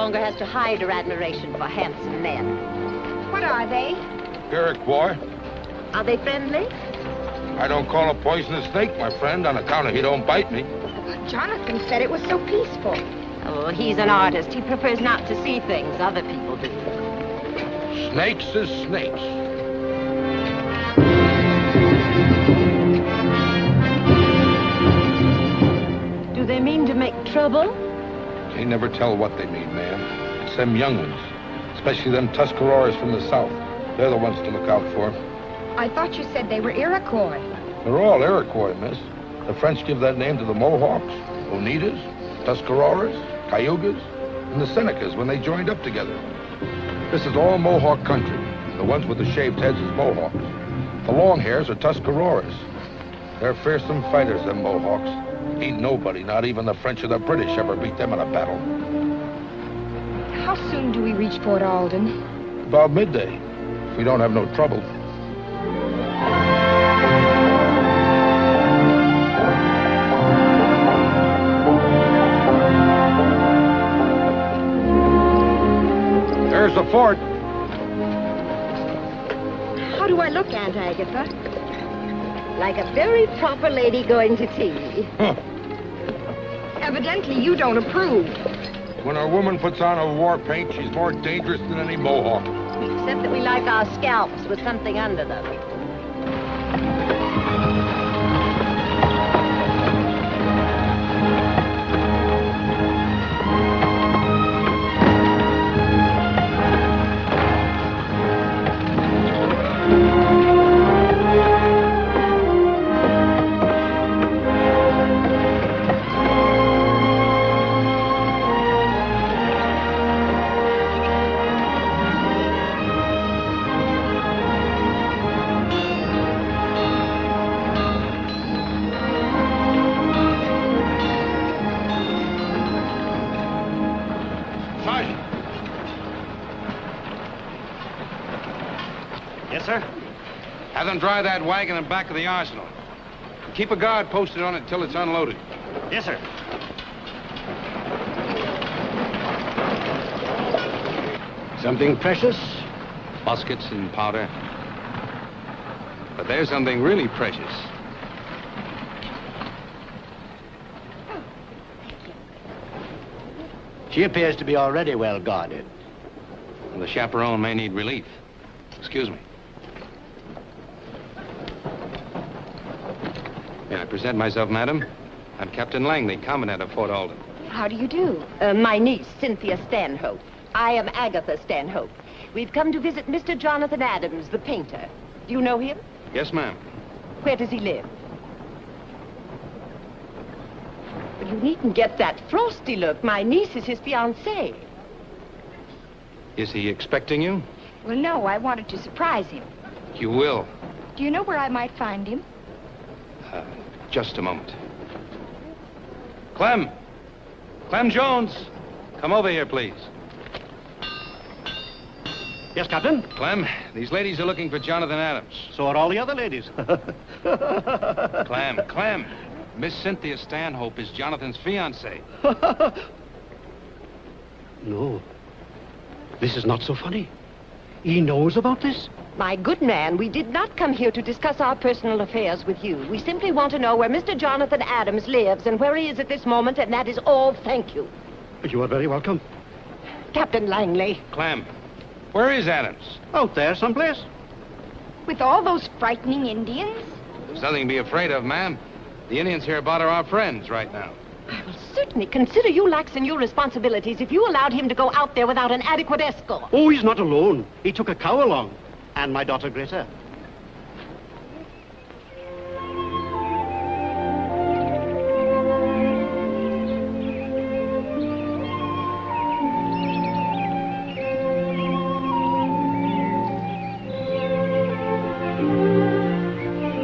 longer has to hide her admiration for handsome men. What are they? Iroquois. Are they friendly? I don't call a poison a snake, my friend, on account of he don't bite me. Jonathan said it was so peaceful. Oh, he's an artist. He prefers not to see things other people do. Snakes is snakes. Do they mean to make trouble? Can't never tell what they mean, ma'am. It's them young ones, especially them Tuscaroras from the south. They're the ones to look out for. I thought you said they were Iroquois. They're all Iroquois, miss. The French give that name to the Mohawks, Oneidas, Tuscaroras, Cayugas, and the Senecas when they joined up together. This is all Mohawk country. The ones with the shaved heads is Mohawks. The long hairs are Tuscaroras. They're fearsome fighters, them Mohawks. Ain't nobody, not even the French or the British, ever beat them in a battle. How soon do we reach Fort Alden? About midday, if we don't have no trouble. There's the fort. How do I look, Aunt Agatha? Like a very proper lady going to tea. Huh. Evidently, you don't approve. When a woman puts on a war paint, she's more dangerous than any Mohawk. Except that we like our scalps with something under them. Yes, sir? Have them dry that wagon in back of the arsenal. Keep a guard posted on it till it's unloaded. Yes, sir. Something precious? Muskets and powder. But there's something really precious. She appears to be already well guarded. And the chaperone may need relief. Excuse me. May I present myself, madam? I'm Captain Langley, Commandant of Fort Alden. How do you do? My niece, Cynthia Stanhope. I am Agatha Stanhope. We've come to visit Mr. Jonathan Adams, the painter. Do you know him? Yes, ma'am. Where does he live? But you needn't get that frosty look. My niece is his fiancée. Is he expecting you? Well, no, I wanted to surprise him. You will. Do you know where I might find him? Just a moment. Clem! Clem Jones! Come over here, please. Yes, Captain? Clem, these ladies are looking for Jonathan Adams. So are all the other ladies. Clem. Miss Cynthia Stanhope is Jonathan's fiancée. No. This is not so funny. He knows about this? My good man, we did not come here to discuss our personal affairs with you. We simply want to know where Mr. Jonathan Adams lives and where he is at this moment, and that is all. Thank you. You are very welcome. Captain Langley. Clem, where is Adams? Out there someplace. With all those frightening Indians? There's nothing to be afraid of, ma'am. The Indians hereabout are our friends right now. I will certainly consider you lax in your responsibilities if you allowed him to go out there without an adequate escort. Oh, he's not alone. He took a cow along. And my daughter Greta.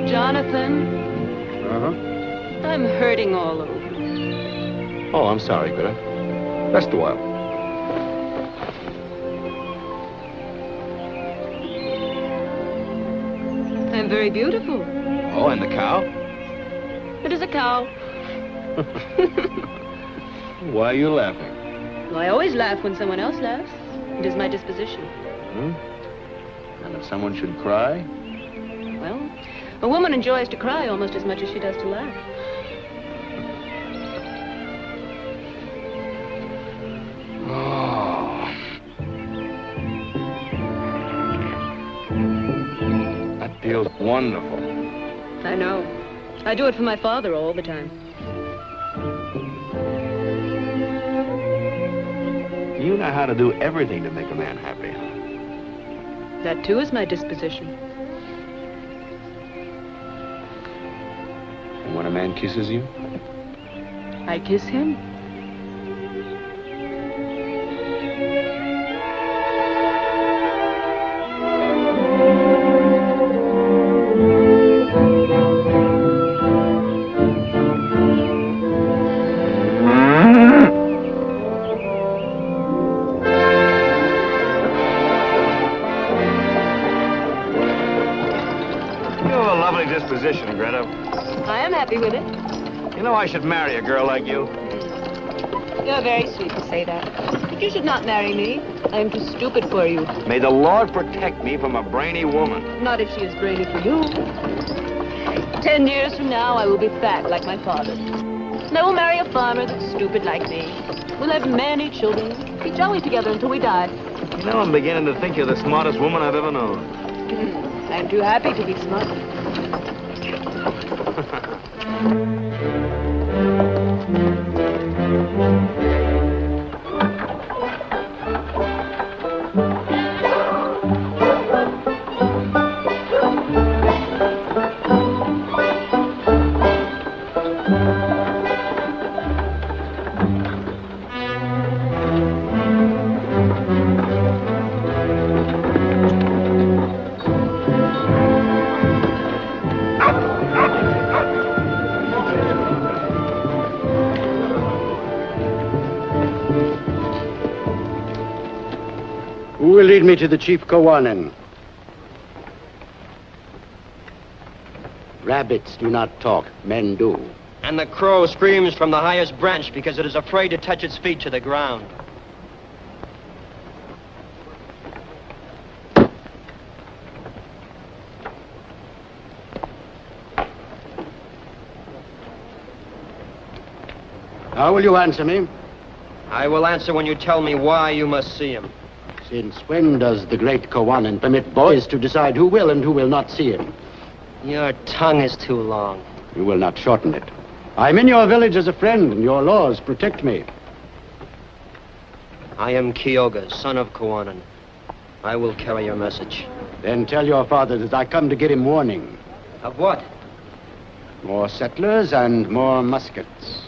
Jonathan, Uh-huh. I'm hurting all over. Oh, I'm sorry, Greta. Rest a while. I'm very beautiful. Oh, and the cow? It is a cow. Why are you laughing? Well, I always laugh when someone else laughs. It is my disposition. And if someone should cry? Well, a woman enjoys to cry almost as much as she does to laugh. Oh. That feels wonderful. I know. I do it for my father all the time. You know how to do everything to make a man happy. That, too, is my disposition. And when a man kisses you? I kiss him. Disposition, Greta. I am happy with it. You know I should marry a girl like you. You're very sweet to say that. But you should not marry me. I am too stupid for you. May the Lord protect me from a brainy woman. Not if she is brainy for you. 10 years from now, I will be fat like my father. And I will marry a farmer that's stupid like me. We'll have many children. Be jolly together until we die. You know, I'm beginning to think you're the smartest woman I've ever known. I'm too happy to be smart. Who will lead me to the Chief Kawanin? Rabbits do not talk, men do. And the crow screams from the highest branch because it is afraid to touch its feet to the ground. How will you answer me? I will answer when you tell me why you must see him. Since when does the great Kawanin permit boys to decide who will and who will not see him? Your tongue is too long. You will not shorten it. I'm in your village as a friend, and your laws protect me. I am Kyoga, son of Kawanin. I will carry your message. Then tell your father that I come to get him warning. Of what? More settlers and more muskets.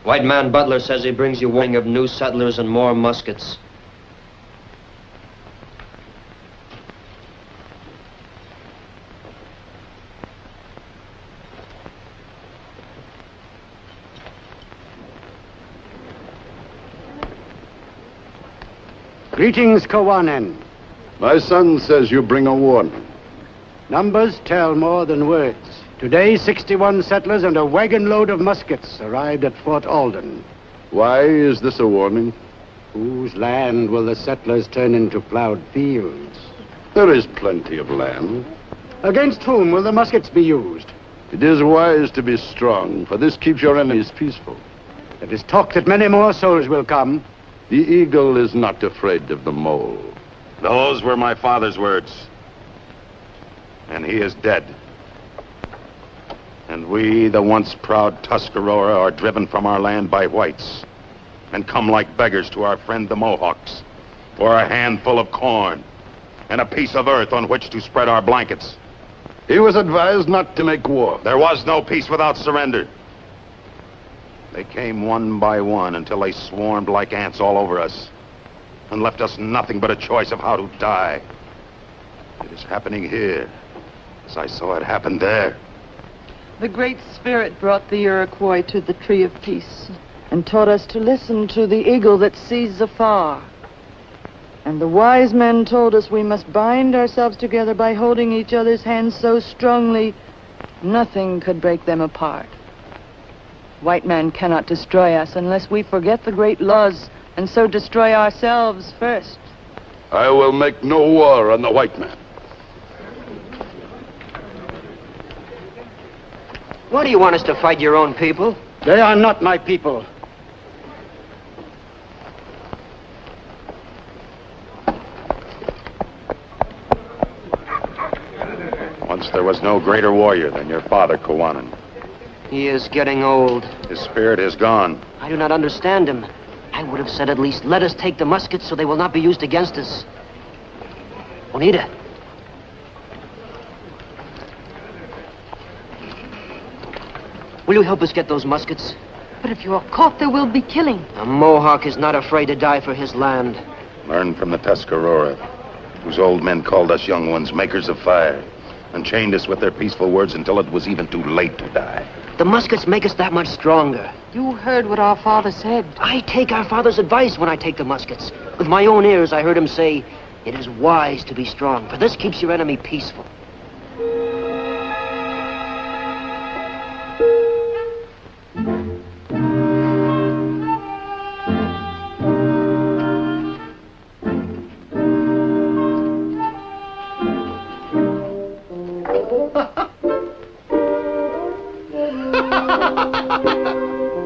White man Butler says he brings you warning of new settlers and more muskets. Greetings, Kawanin. My son says you bring a warning. Numbers tell more than words. Today, 61 settlers and a wagon load of muskets arrived at Fort Alden. Why is this a warning? Whose land will the settlers turn into plowed fields? There is plenty of land. Against whom will the muskets be used? It is wise to be strong, for this keeps your enemies peaceful. There is talk that many more souls will come. The eagle is not afraid of the mole. Those were my father's words. And he is dead. And we, the once proud Tuscarora, are driven from our land by whites and come like beggars to our friend the Mohawks for a handful of corn and a piece of earth on which to spread our blankets. He was advised not to make war. There was no peace without surrender. They came one by one until they swarmed like ants all over us and left us nothing but a choice of how to die. It is happening here, as I saw it happen there. The Great Spirit brought the Iroquois to the Tree of Peace and taught us to listen to the eagle that sees afar. And the wise men told us we must bind ourselves together by holding each other's hands so strongly, nothing could break them apart. White man cannot destroy us unless we forget the great laws and so destroy ourselves first. I will make no war on the white man. Why do you want us to fight your own people? They are not my people. Once there was no greater warrior than your father, Kawanan. He is getting old. His spirit is gone. I do not understand him. I would have said at least, let us take the muskets so they will not be used against us. Oneida. Will you help us get those muskets? But if you are caught, there will be killing. A Mohawk is not afraid to die for his land. Learn from the Tuscarora, whose old men called us young ones makers of fire, and chained us with their peaceful words until it was even too late to die. The muskets make us that much stronger. You heard what our father said. I take our father's advice when I take the muskets. With my own ears, I heard him say, it is wise to be strong, for this keeps your enemy peaceful.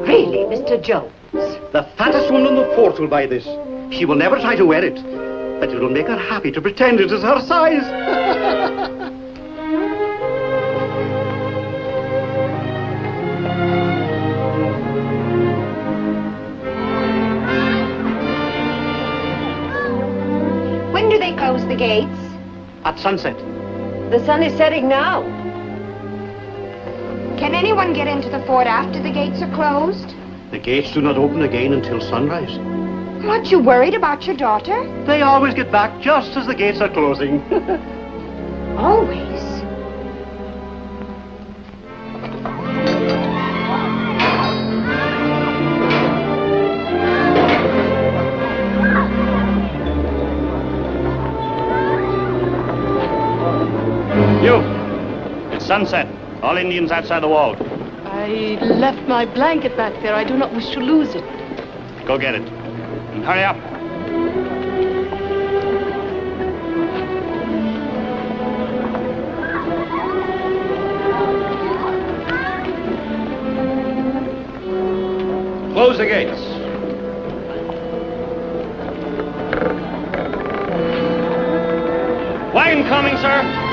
Really, Mr. Jones? The fattest woman in the fort will buy this. She will never try to wear it, but it will make her happy to pretend it is her size. When do they close the gates? At sunset. The sun is setting now. Can anyone get into the fort after the gates are closed? The gates do not open again until sunrise. Aren't you worried about your daughter? They always get back just as the gates are closing. Always. You! It's sunset. All Indians outside the wall. I left my blanket back there. I do not wish to lose it. Go get it. And hurry up. Close the gates. Wagon coming, sir.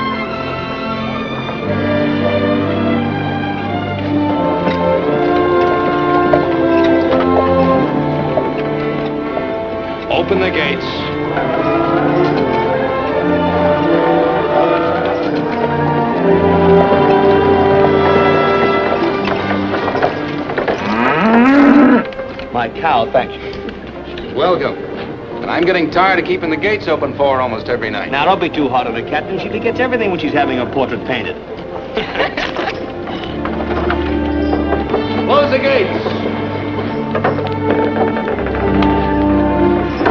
Open the gates. My cow, thank you. Welcome. And I'm getting tired of keeping the gates open for her almost every night. Now, don't be too hard on her, Captain. She forgets everything when she's having her portrait painted. Close the gates.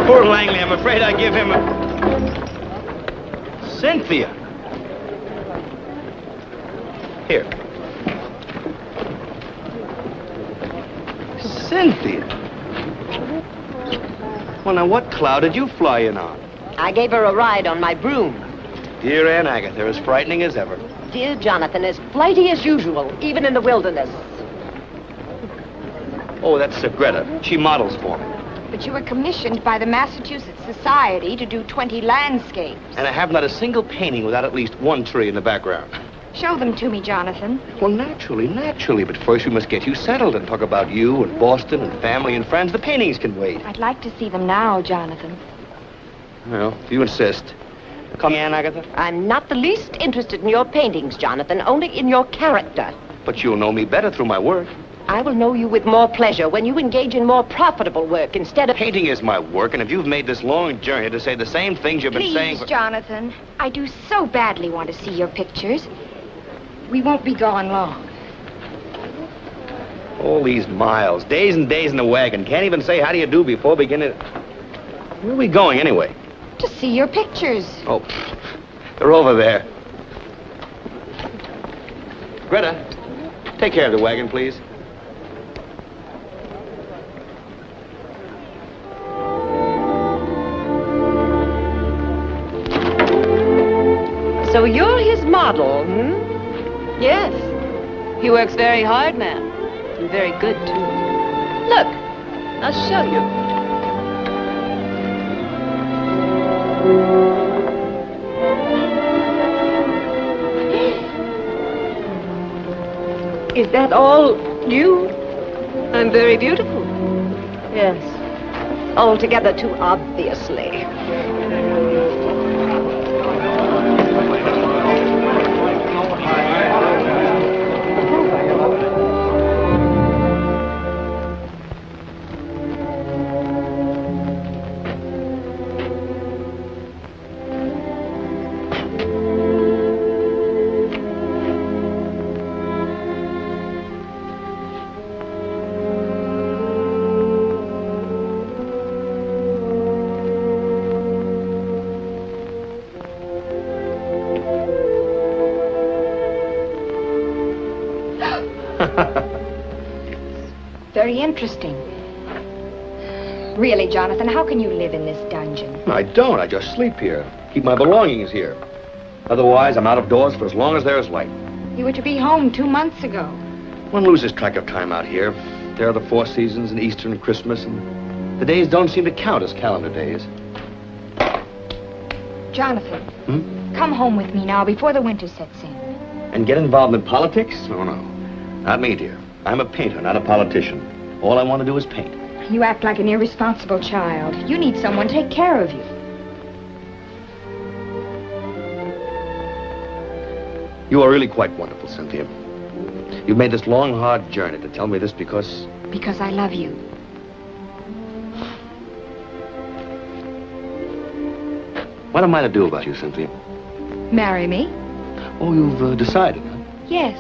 Poor Langley, I'm afraid I give him a... Cynthia. Here. Cynthia. Well, now, what cloud did you fly in on? I gave her a ride on my broom. Dear Aunt Agatha, as frightening as ever. Dear Jonathan, as flighty as usual, even in the wilderness. Oh, that's Greta. She models for me. But you were commissioned by the Massachusetts Society to do 20 landscapes. And I have not a single painting without at least one tree in the background. Show them to me, Jonathan. Well, naturally. But first we must get you settled and talk about you and Boston and family and friends. The paintings can wait. I'd like to see them now, Jonathan. Well, if you insist. Come, Aunt Agatha. I'm not the least interested in your paintings, Jonathan, only in your character. But you'll know me better through my work. I will know you with more pleasure when you engage in more profitable work instead of... Painting is my work, and if you've made this long journey to say the same things you've been saying... Please, Jonathan. I do so badly want to see your pictures. We won't be gone long. All these miles, days and days in the wagon. Can't even say how do you do before beginning... Where are we going, anyway? To see your pictures. Oh, they're over there. Greta, take care of the wagon, please. So you're his model, hmm? Yes. He works very hard, ma'am. And very good, too. Look, I'll show you. Is that all you? I'm very beautiful. Yes. Altogether too obviously. Very interesting. Really, Jonathan, how can you live in this dungeon? I don't. I just sleep here. Keep my belongings here. Otherwise, I'm out of doors for as long as there is light. You were to be home 2 months ago. One loses track of time out here. There are the 4 seasons and Easter and Christmas, and the days don't seem to count as calendar days. Jonathan, come home with me now before the winter sets in. And get involved in politics? Oh, no. Not me, dear. I'm a painter, not a politician. All I want to do is paint. You act like an irresponsible child. You need someone to take care of you. You are really quite wonderful, Cynthia. You've made this long, hard journey to tell me this because... Because I love you. What am I to do about you, Cynthia? Marry me? Oh, you've decided, huh? Yes.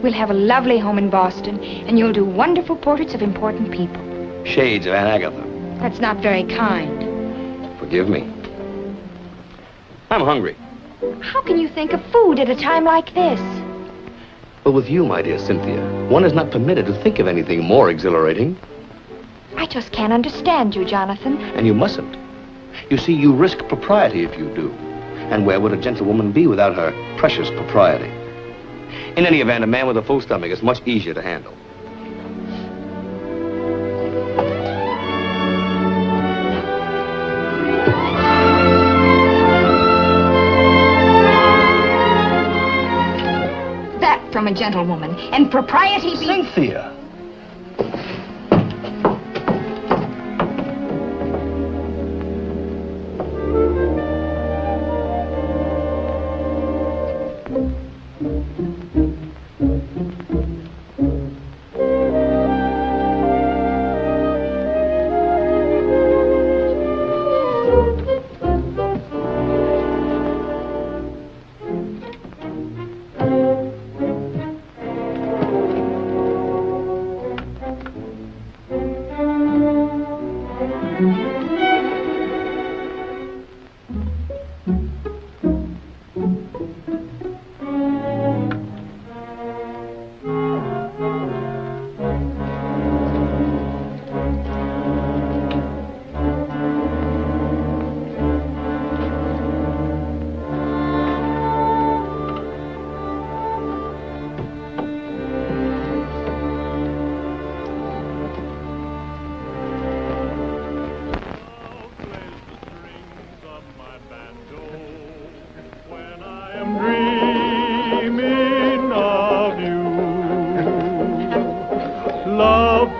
We'll have a lovely home in Boston, and you'll do wonderful portraits of important people. Shades of Aunt Agatha. That's not very kind. Forgive me. I'm hungry. How can you think of food at a time like this? But with you, my dear Cynthia, one is not permitted to think of anything more exhilarating. I just can't understand you, Jonathan. And you mustn't. You see, you risk propriety if you do. And where would a gentlewoman be without her precious propriety? In any event, a man with a full stomach is much easier to handle. That from a gentlewoman. And propriety be... Cynthia!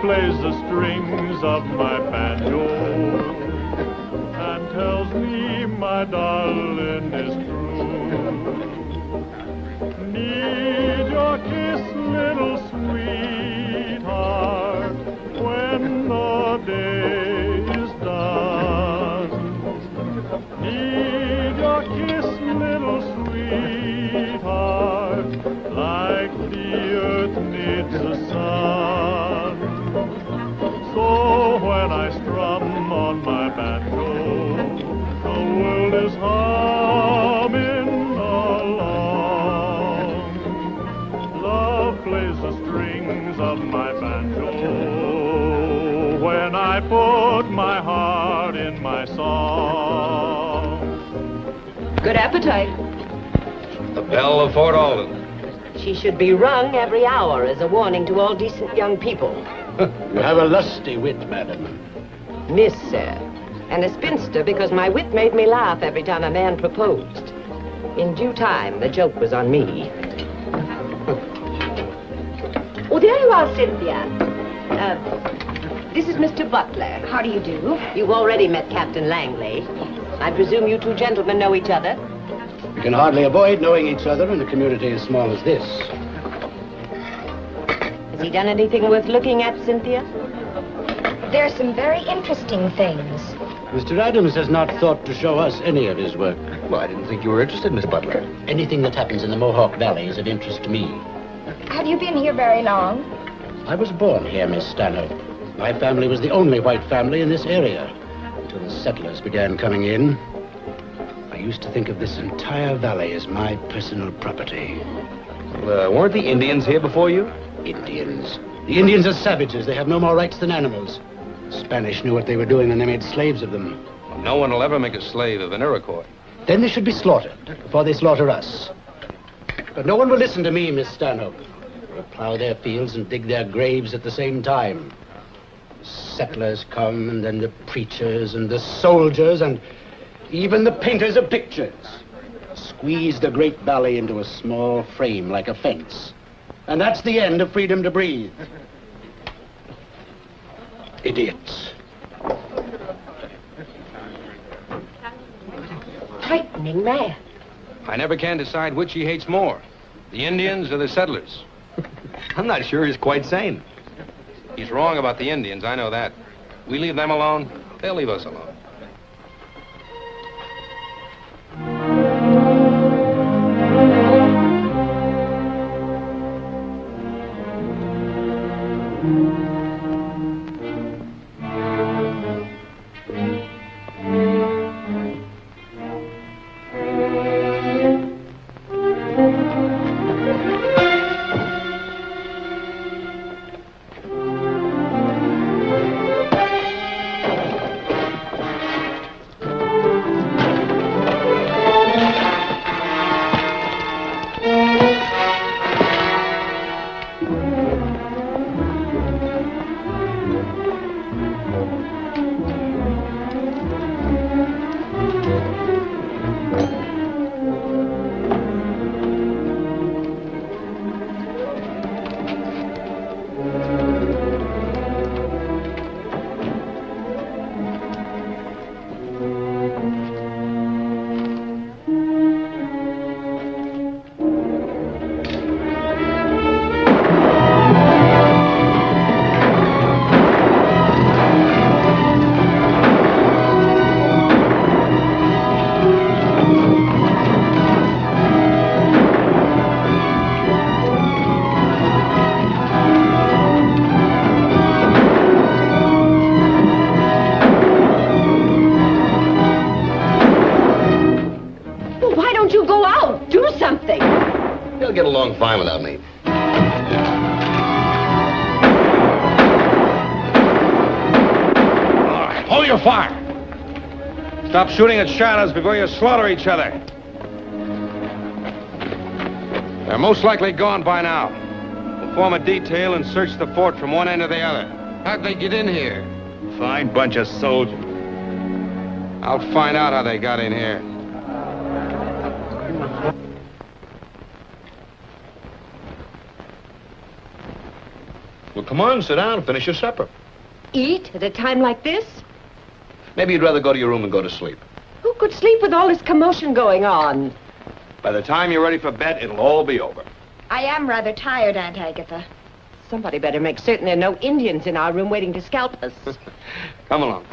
Plays the strings of my banjo and tells me my darling is true. Need your kiss, little sweetheart, when the day is done. Need your kiss, little sweetheart, like the earth needs the sun. So when I strum on my banjo, the is humming along. Love plays the strings of my banjo when I put my heart in my song. Good appetite. The bell of Fort Alden. She should be rung every hour as a warning to all decent young people. You have a lusty wit, madam. Miss, sir. And a spinster because my wit made me laugh every time a man proposed. In due time, the joke was on me. Oh, there you are, Cynthia. This is Mr. Butler. How do you do? You've already met Captain Langley. I presume you two gentlemen know each other? You can hardly avoid knowing each other in a community as small as this. Has he done anything worth looking at, Cynthia? There's some very interesting things. Mr. Adams has not thought to show us any of his work. Well, I didn't think you were interested, Miss Butler. Anything that happens in the Mohawk Valley is of interest to me. Have you been here very long? I was born here, Miss Stanhope. My family was the only white family in this area until the settlers began coming in. I used to think of this entire valley as my personal property. Weren't the Indians here before you? Indians. The Indians are savages. They have no more rights than animals. The Spanish knew what they were doing and they made slaves of them. No one will ever make a slave of an Iroquois. Then they should be slaughtered before they slaughter us. But no one will listen to me, Miss Stanhope. They'll plow their fields and dig their graves at the same time. The settlers come, and then the preachers and the soldiers and even the painters of pictures. Squeeze the great valley into a small frame like a fence. And that's the end of freedom to breathe. Idiots. Frightening man. I never can decide which he hates more, the Indians or the settlers. I'm not sure he's quite sane. He's wrong about the Indians, I know that. We leave them alone, they'll leave us alone. Get along fine without me. All right, hold your fire. Stop shooting at shadows before you slaughter each other. They're most likely gone by now. We'll form a detail and search the fort from one end to the other. How'd they get in here? Fine bunch of soldiers. I'll find out how they got in here. Well, come on, sit down and finish your supper. Eat at a time like this? Maybe you'd rather go to your room and go to sleep. Who could sleep with all this commotion going on? By the time you're ready for bed, it'll all be over. I am rather tired, Aunt Agatha. Somebody better make certain there are no Indians in our room waiting to scalp us. Come along.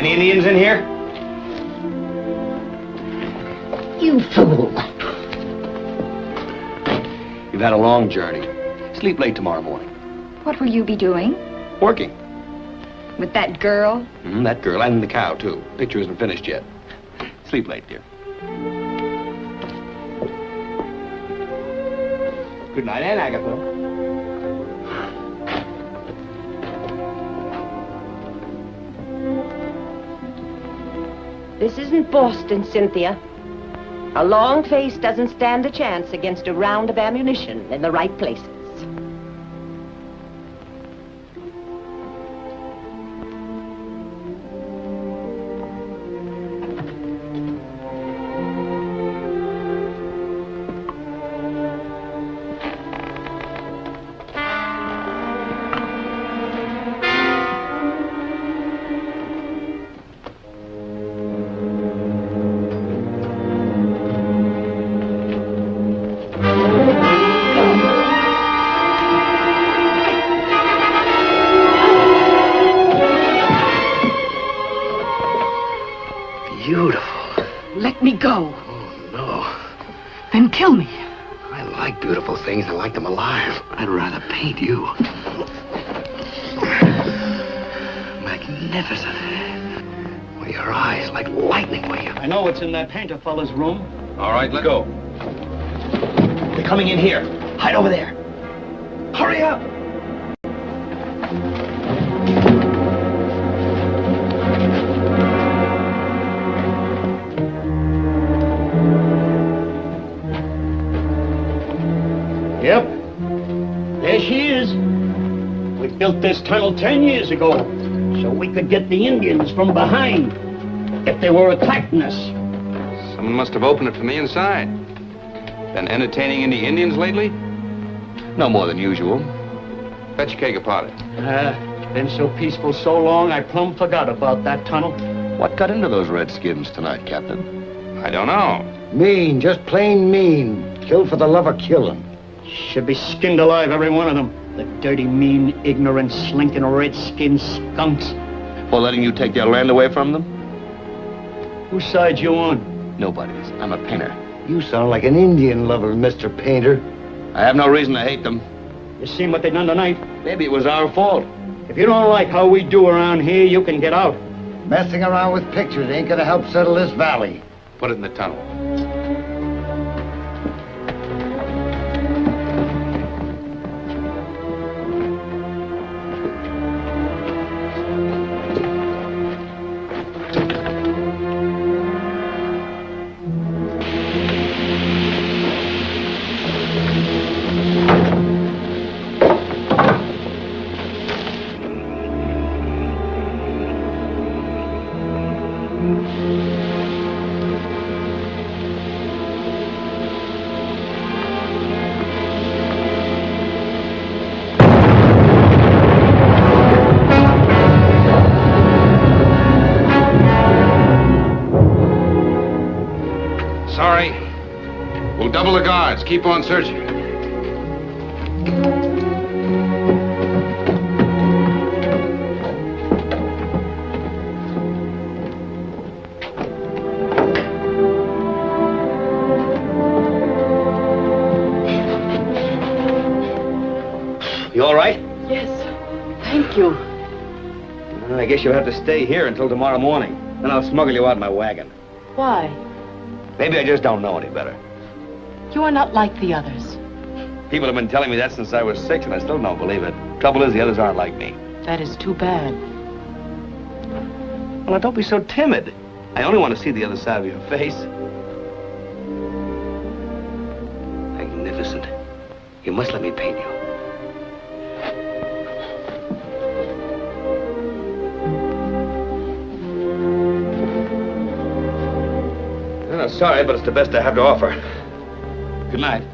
Any Indians in here? You fool. You've had a long journey. Sleep late tomorrow morning. What will you be doing? Working. With that girl? That girl and the cow, too. Picture isn't finished yet. Sleep late, dear. Good night, Aunt Agatha. This isn't Boston, Cynthia. A long face doesn't stand a chance against a round of ammunition in the right places. Let me go. Oh, no. Then kill me. I like beautiful things. I like them alive. I'd rather paint you. Magnificent. Well, your eyes like lightning, will you? I know what's in that painter fella's room. All right, let's go. They're coming in here. Hide over there. Hurry up. Yep. There she is. We built this tunnel 10 years ago so we could get the Indians from behind if they were attacking us. Someone must have opened it from the inside. Been entertaining any Indians lately? No more than usual. Fetch a keg of powder. Been so peaceful so long, I plumb forgot about that tunnel. What got into those redskins tonight, Captain? I don't know. Mean, just plain mean. Killed for the love of killing. Should be skinned alive, every one of them. The dirty, mean, ignorant, slinking, red-skinned skunks. For letting you take their land away from them? Whose side you on? Nobody's. I'm a painter. You sound like an Indian lover, Mr. Painter. I have no reason to hate them. You seen what they done tonight? Maybe it was our fault. If you don't like how we do around here, you can get out. Messing around with pictures ain't gonna help settle this valley. Put it in the tunnel. Sorry. We'll double the guards. Keep on searching. You all right? Yes. Thank you. I guess you'll have to stay here until tomorrow morning. Then I'll smuggle you out in my wagon. Why? Maybe I just don't know any better. You are not like the others. People have been telling me that since I was 6, and I still don't believe it. Trouble is, the others aren't like me. That is too bad. Well, now, don't be so timid. I only want to see the other side of your face. Magnificent. You must let me paint you. I'm sorry, but it's the best I have to offer. Good night.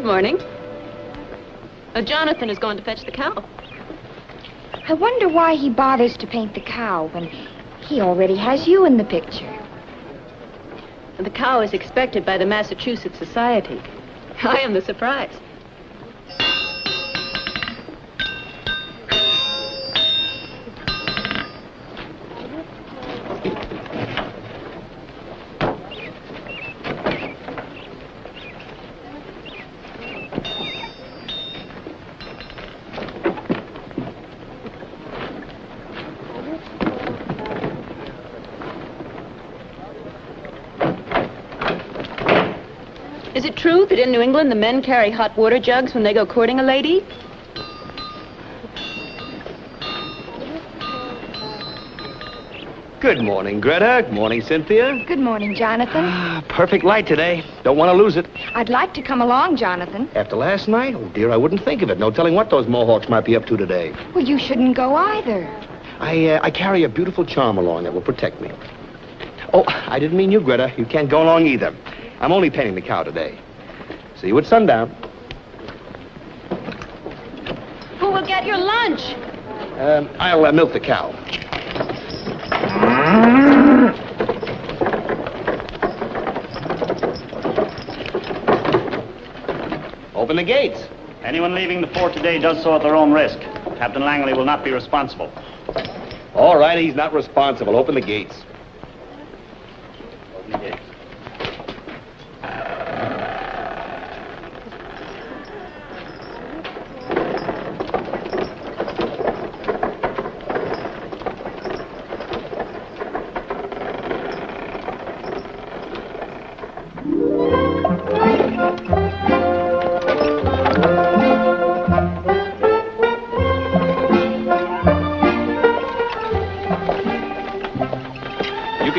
Good morning. Jonathan is going to fetch the cow. I wonder why he bothers to paint the cow when he already has you in the picture. The cow is expected by the Massachusetts Society. I am the surprise. Is it true that in New England the men carry hot water jugs when they go courting a lady? Good morning, Greta. Good morning, Cynthia. Good morning, Jonathan. Perfect light today. Don't want to lose it. I'd like to come along, Jonathan. After last night? Oh, dear, I wouldn't think of it. No telling what those Mohawks might be up to today. Well, you shouldn't go either. I carry a beautiful charm along that will protect me. Oh, I didn't mean you, Greta. You can't go along either. I'm only painting the cow today. See you at sundown. Who will get your lunch? I'll milk the cow. Open the gates. Anyone leaving the fort today does so at their own risk. Captain Langley will not be responsible. All right, he's not responsible. Open the gates. Open the gates.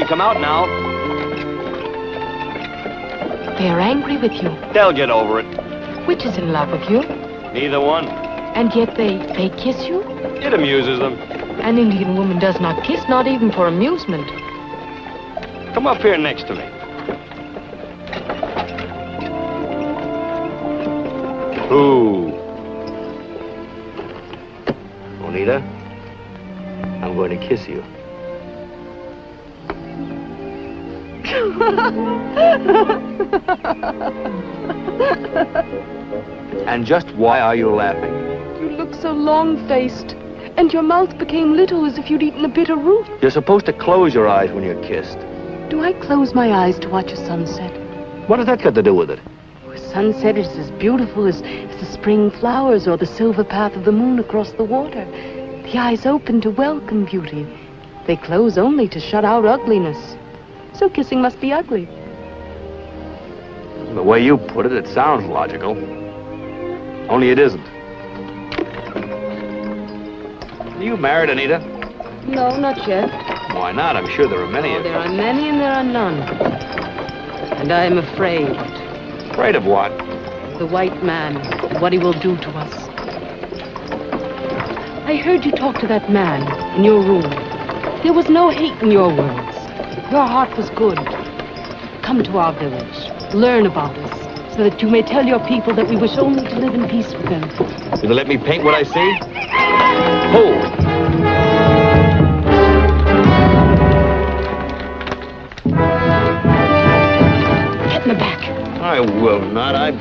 Come out now. They are angry with you. They'll get over it. Which is in love with you? Neither one. And yet they kiss you? It amuses them. An Indian woman does not kiss, not even for amusement. Come up here next to me. Ooh. Onita, I'm going to kiss you. And just why are you laughing? You look so long-faced, and your mouth became little as if you'd eaten a bitter root. You're supposed to close your eyes when you're kissed. Do I close my eyes to watch a sunset? What has that got to do with it? A sunset is as beautiful as the spring flowers or the silver path of the moon across the water. The eyes open to welcome beauty. They close only to shut out ugliness. So kissing must be ugly. The way you put it, it sounds logical. Only it isn't. Are you married, Anita? No, not yet. Why not? I'm sure there are many of There are many and there are none. And I am afraid. Afraid of what? The white man, and what he will do to us. I heard you talk to that man in your room. There was no hate in your words. Your heart was good. Come to our village. Learn about us, so that you may tell your people that we wish only to live in peace with them. Will you let me paint what I see? Hold. Get in the back. I will not.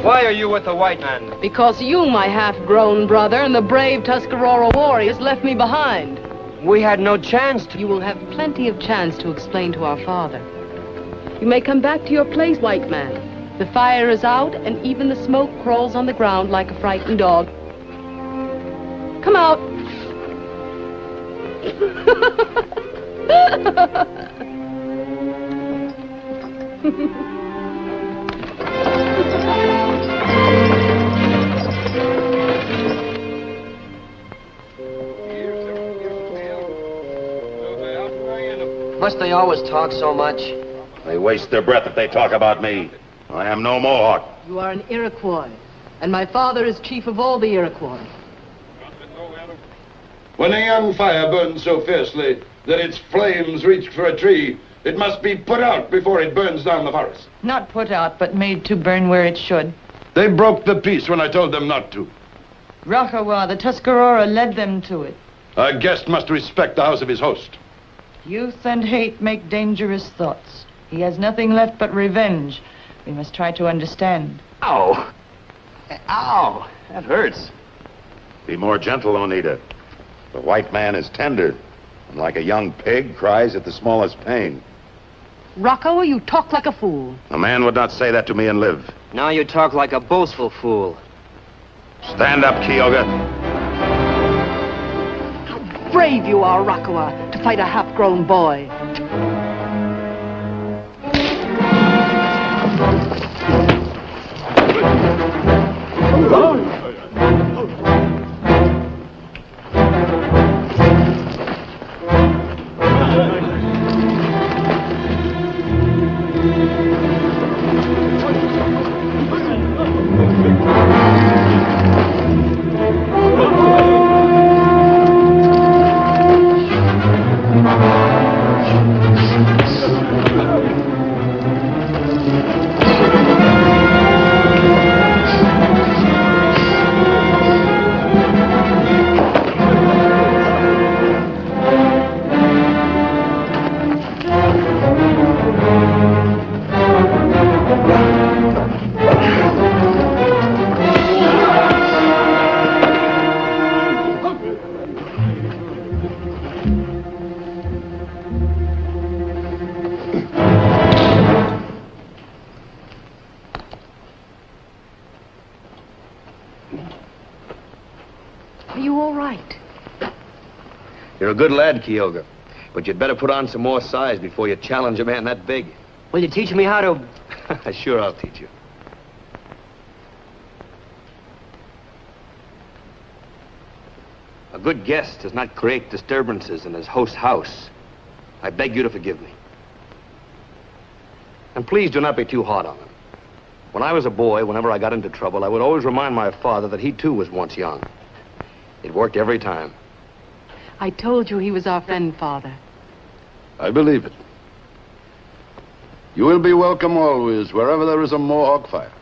Why are you with the white man? Because you, my half-grown brother, and the brave Tuscarora warriors left me behind. We had no chance to... You will have plenty of chance to explain to our father. You may come back to your place, white man. The fire is out, and even the smoke crawls on the ground like a frightened dog. Come out. Must they always talk so much? They waste their breath if they talk about me. I am no Mohawk. You are an Iroquois, and my father is chief of all the Iroquois. When a young fire burns so fiercely, that its flames reached for a tree, it must be put out before it burns down the forest. Not put out, but made to burn where it should. They broke the peace when I told them not to. Rakawa, the Tuscarora, led them to it. A guest must respect the house of his host. Youth and hate make dangerous thoughts. He has nothing left but revenge. We must try to understand. Ow! Ow! That hurts. Be more gentle, Oneida. The white man is tender, and like a young pig, cries at the smallest pain. Rocco, you talk like a fool. A man would not say that to me and live. Now you talk like a boastful fool. Stand up, Kyoga. How brave you are, Roccoa, to fight a half-grown boy. Are you all right? You're a good lad, Kyoga. But you'd better put on some more size before you challenge a man that big. Will you teach me how to... Sure, I'll teach you. A good guest does not create disturbances in his host's house. I beg you to forgive me. And please do not be too hard on him. When I was a boy, whenever I got into trouble, I would always remind my father that he too was once young. It worked every time. I told you he was our friend, Father. I believe it. You will be welcome always, wherever there is a Mohawk fire.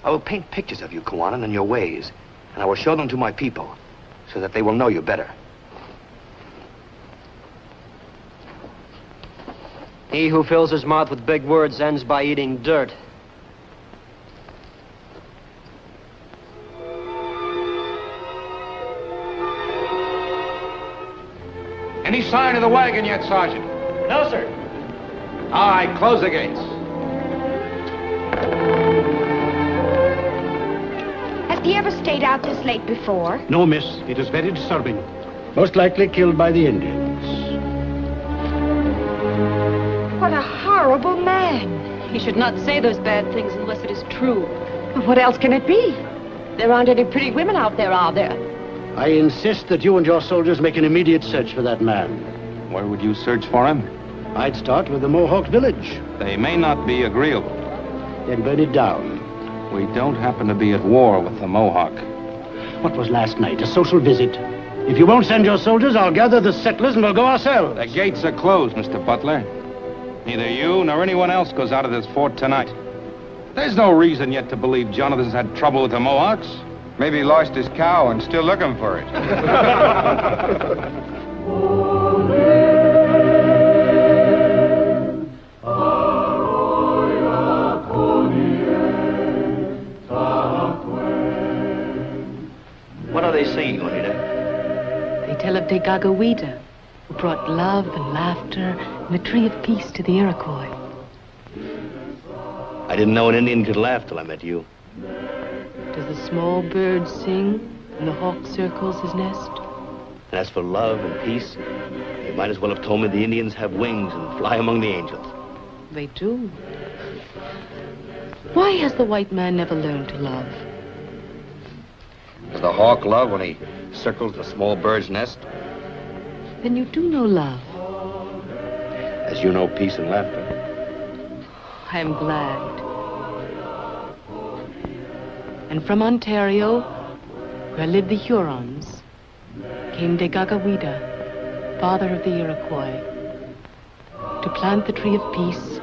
I will paint pictures of you, Kawanan, and your ways, and I will show them to my people, so that they will know you better. He who fills his mouth with big words ends by eating dirt. Any sign of the wagon yet, Sergeant? No, sir. All right, close the gates. Has he ever stayed out this late before? No, miss. It is very disturbing. Most likely killed by the Indians. What a horrible man. He should not say those bad things unless it is true. What else can it be? There aren't any pretty women out there, are there? I insist that you and your soldiers make an immediate search for that man. Where would you search for him? I'd start with the Mohawk village. They may not be agreeable. Then burn it down. We don't happen to be at war with the Mohawk. What was last night? A social visit? If you won't send your soldiers, I'll gather the settlers and we'll go ourselves. The gates are closed, Mr. Butler. Neither you nor anyone else goes out of this fort tonight. There's no reason yet to believe Jonathan's had trouble with the Mohawks. Maybe he lost his cow and still looking for it. What are they singing, Oneida? They tell of Degagawida, who brought love and laughter and the tree of peace to the Iroquois. I didn't know an Indian could laugh till I met you. Does the small bird sing and the hawk circles his nest? And as for love and peace, you might as well have told me the Indians have wings and fly among the angels. They do. Why has the white man never learned to love? Does the hawk love when he circles the small bird's nest? Then you do know love. As you know peace and laughter. I am glad. And from Ontario, where live the Hurons, came Degagawida, father of the Iroquois, to plant the tree of peace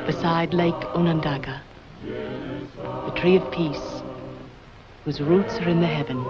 beside Lake Onondaga, the tree of peace whose roots are in the heaven.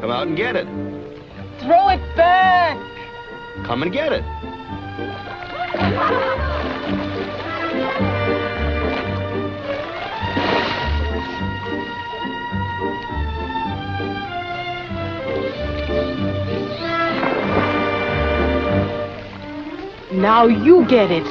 Come out and get it. Throw it back! Come and get it. Now you get it.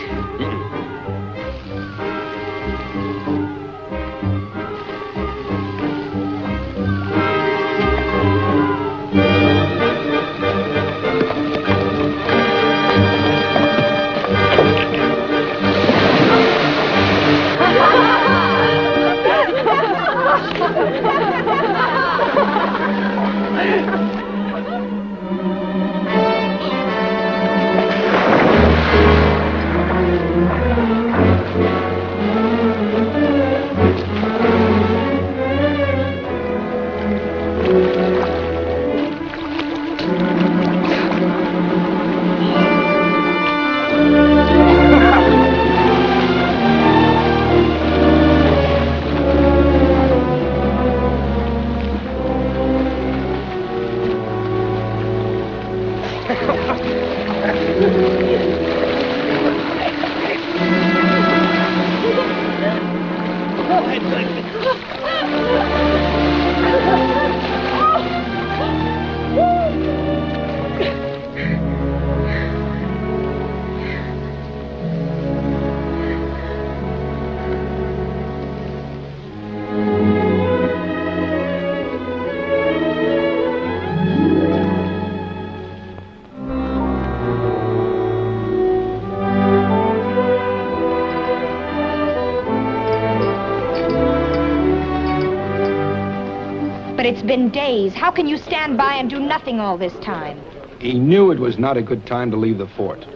But it's been days. How can you stand by and do nothing all this time? He knew it was not a good time to leave the fort.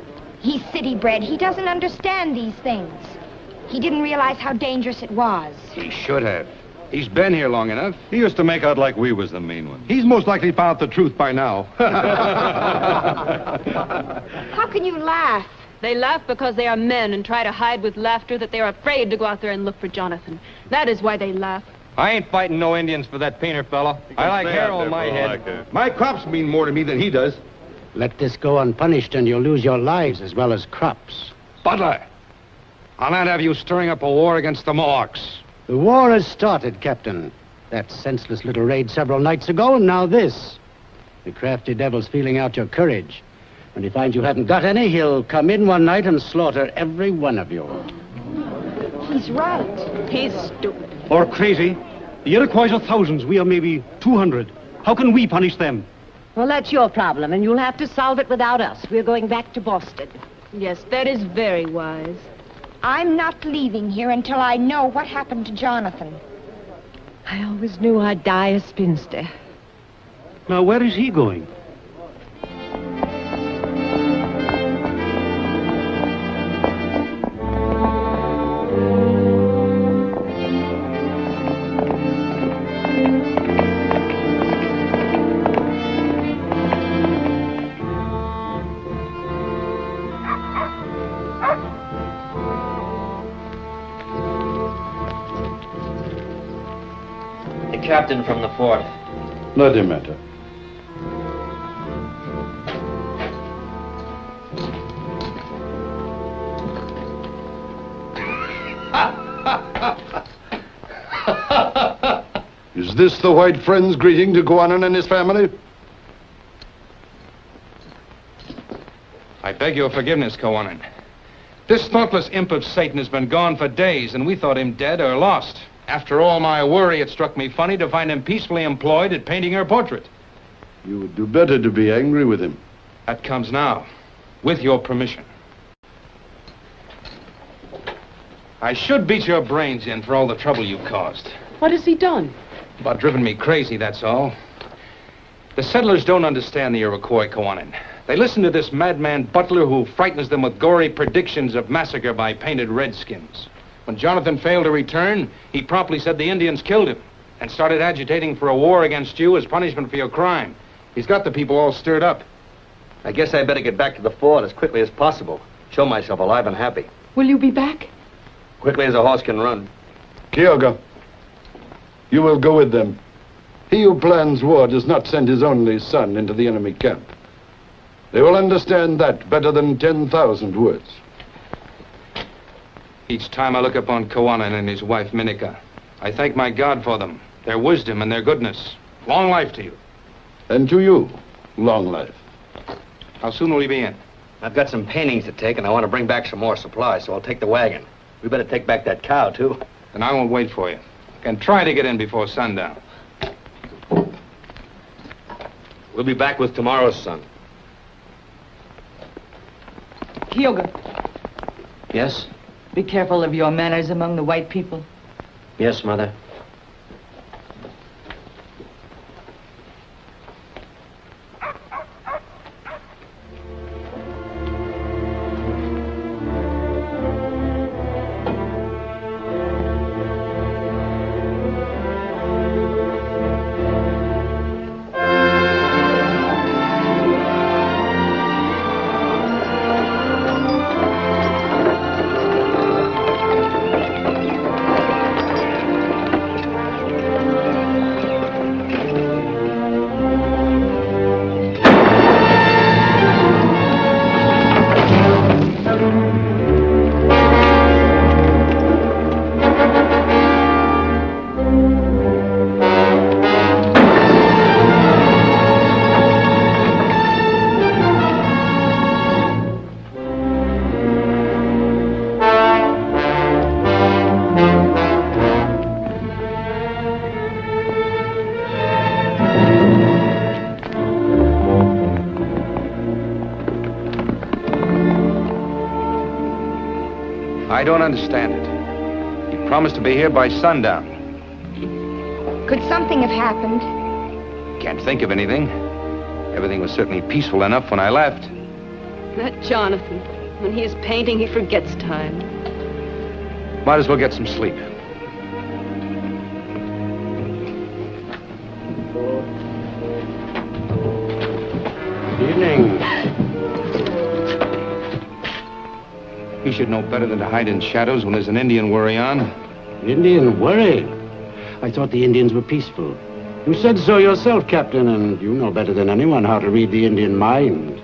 He's city-bred. He doesn't understand these things. He didn't realize how dangerous it was. He should have. He's been here long enough. He used to make out like we was the mean one. He's most likely found out the truth by now. How can you laugh? They laugh because they are men and try to hide with laughter that they are afraid to go out there and look for Jonathan. That is why they laugh. I ain't fighting no Indians for that painter fellow. I like hair on my head. My crops mean more to me than he does. Let this go unpunished and you'll lose your lives as well as crops. Butler, I'll not have you stirring up a war against the Mohawks. The war has started, Captain. That senseless little raid several nights ago, and now this. The crafty devil's feeling out your courage. When he finds you haven't got any, he'll come in one night and slaughter every one of you. He's right. He's stupid. Or crazy. The Iroquois are thousands. We are maybe 200. How can we punish them? Well, that's your problem, and you'll have to solve it without us. We're going back to Boston. Yes, that is very wise. I'm not leaving here until I know what happened to Jonathan. I always knew I'd die a spinster. Now, where is he going? Captain from the fort. Let him enter. Is this the white friend's greeting to Guanan and his family? I beg your forgiveness, Kowanan. This thoughtless imp of Satan has been gone for days, and we thought him dead or lost. After all my worry, it struck me funny to find him peacefully employed at painting her portrait. You would do better to be angry with him. That comes now, with your permission. I should beat your brains in for all the trouble you caused. What has he done? About driven me crazy, that's all. The settlers don't understand the Iroquois, Kowanan. They listen to this madman butler who frightens them with gory predictions of massacre by painted redskins. When Jonathan failed to return, he promptly said the Indians killed him and started agitating for a war against you as punishment for your crime. He's got the people all stirred up. I guess I better get back to the fort as quickly as possible. Show myself alive and happy. Will you be back? Quickly as a horse can run. Kyoga, you will go with them. He who plans war does not send his only son into the enemy camp. They will understand that better than 10,000 words. Each time I look upon Kowanan and his wife, Minika, I thank my God for them, their wisdom and their goodness. Long life to you. And to you, long life. How soon will you be in? I've got some paintings to take, and I want to bring back some more supplies, so I'll take the wagon. We better take back that cow, too. Then I won't wait for you. Can try to get in before sundown. We'll be back with tomorrow's sun. Kyoga, Yes? be careful of your manners among the white people. Yes, Mother. I don't understand it. He promised to be here by sundown. Could something have happened? Can't think of anything. Everything was certainly peaceful enough when I left. That Jonathan, when he is painting, he forgets time. Might as well get some sleep. Evening. He should know better than to hide in shadows when there's an Indian worry on. Indian worry? I thought the Indians were peaceful. You said so yourself, Captain, and you know better than anyone how to read the Indian mind.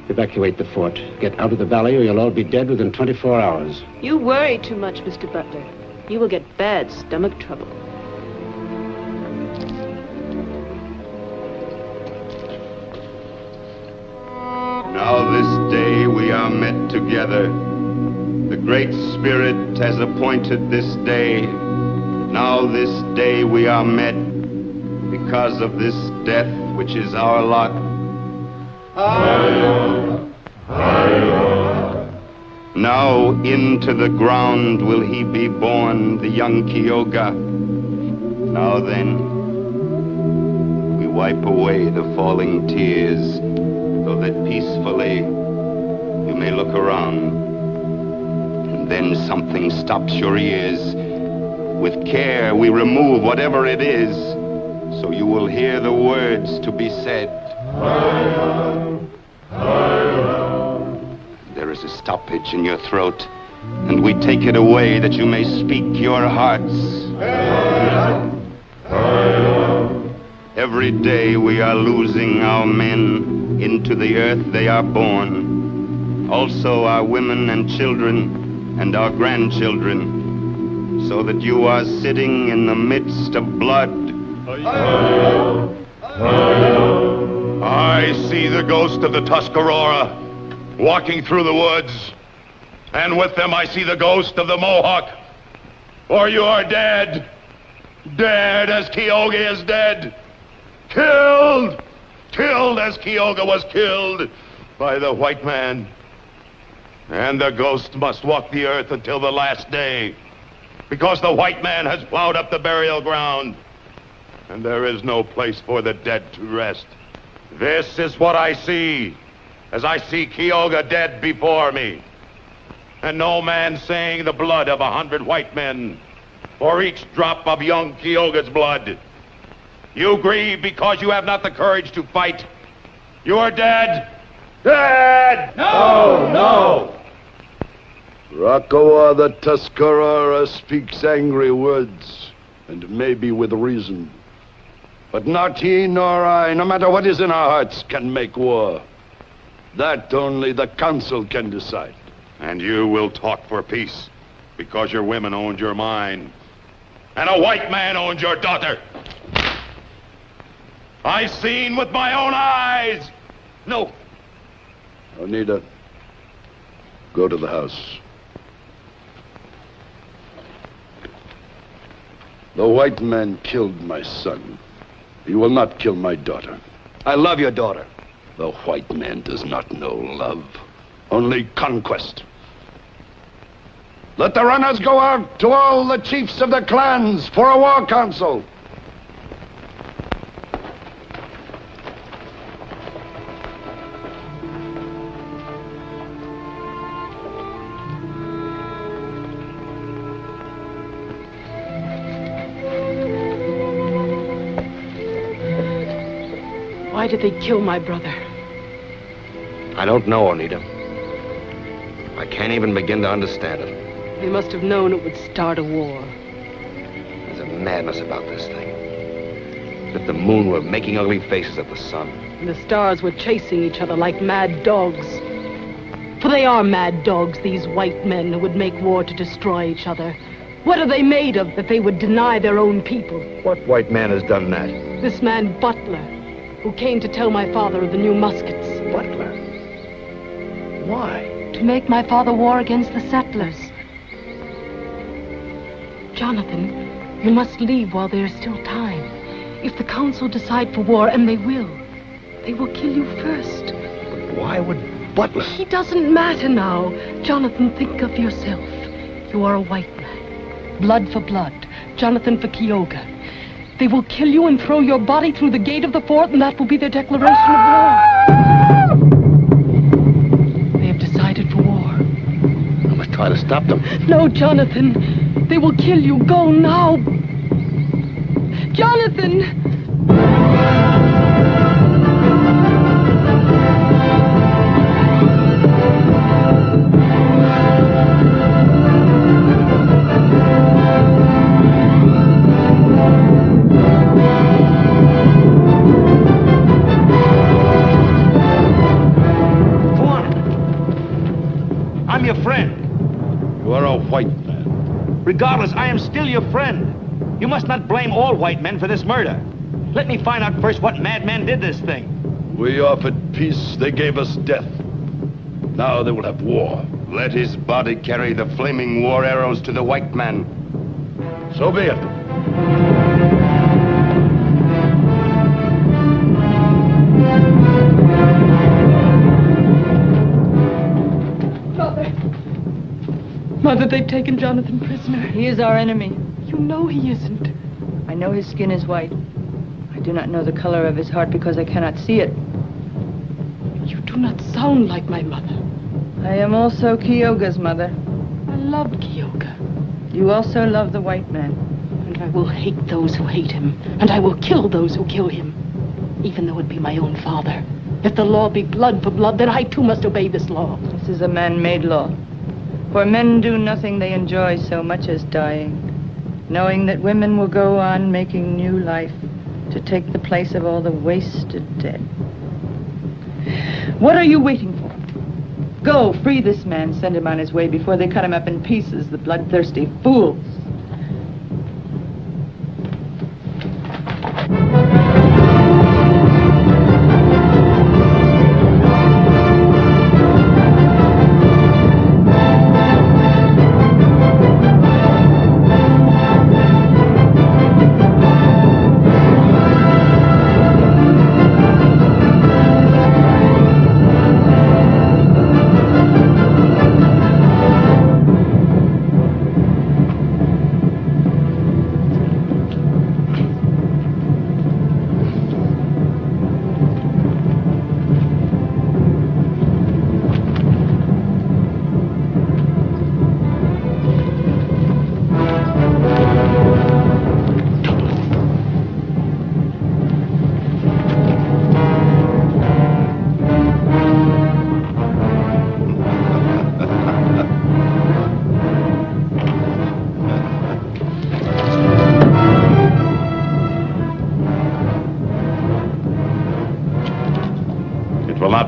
Evacuate the fort. Get out of the valley or you'll all be dead within 24 hours. You worry too much, Mr. Butler. You will get bad stomach trouble. Now this day we are met together. The Great Spirit has appointed this day. Now this day we are met because of this death which is our lot. Now into the ground will he be born, the young Kyoga. Now then, we wipe away the falling tears, so that peacefully you may look around. And then something stops your ears. With care, we remove whatever it is, so you will hear the words to be said. There is a stoppage in your throat, and we take it away that you may speak your hearts. Every day we are losing our men. Into the earth they are born. Also our women and children and our grandchildren. so that you are sitting in the midst of blood. I see the ghost of the Tuscarora walking through the woods, and with them I see the ghost of the Mohawk. For you are dead. Dead as Kyoga is dead. Killed! Killed as Kyoga was killed by the white man. And the ghost must walk the earth until the last day, because the white man has plowed up the burial ground, and there is no place for the dead to rest. This is what I see, as I see Kyoga dead before me, and no man saying the blood of 100 white men for each drop of young Kyoga's blood. You grieve because you have not the courage to fight. You are dead. Dead! No, no! Rakawa the Tuscarora speaks angry words, and maybe with reason. But not he nor I, no matter what is in our hearts, can make war. That only the council can decide. And you will talk for peace, because your women owned your mine, and a white man owned your daughter. I've seen with my own eyes. No. Oneida, go to the house. The white man killed my son. He will not kill my daughter. I love your daughter. The white man does not know love, only conquest. Let the runners go out to all the chiefs of the clans for a war council. Why did they kill my brother? I don't know, Oneida. I can't even begin to understand it. They must have known it would start a war. There's a madness about this thing. As if the moon were making ugly faces at the sun. And the stars were chasing each other like mad dogs. For they are mad dogs, these white men who would make war to destroy each other. What are they made of that they would deny their own people? What white man has done that? This man Butler, who came to tell my father of the new muskets. Butler? Why? To make my father war against the settlers. Jonathan, you must leave while there is still time. If the council decide for war, and they will kill you first. But why would Butler? He doesn't matter now. Jonathan, think of yourself. You are a white man. Blood for blood. Jonathan for Kyoga. They will kill you and throw your body through the gate of the fort, and that will be their declaration of war. They have decided for war. I must try to stop them. No, Jonathan. They will kill you. Go now. Jonathan! I'm your friend. You are a white man. Regardless, I am still your friend. You must not blame all white men for this murder. Let me find out first what madman did this thing. We offered peace, they gave us death. Now they will have war. Let his body carry the flaming war arrows to the white man. So be it. Mother, they've taken Jonathan prisoner. He is our enemy. You know he isn't. I know his skin is white. I do not know the color of his heart because I cannot see it. You do not sound like my mother. I am also Kyoga's mother. I loved Kyoga. You also love the white man. And I will hate those who hate him. And I will kill those who kill him. Even though it be my own father. If the law be blood for blood, then I too must obey this law. This is a man-made law. For men do nothing they enjoy so much as dying, knowing that women will go on making new life to take the place of all the wasted dead. What are you waiting for? Go, free this man, send him on his way before they cut him up in pieces, the bloodthirsty fools.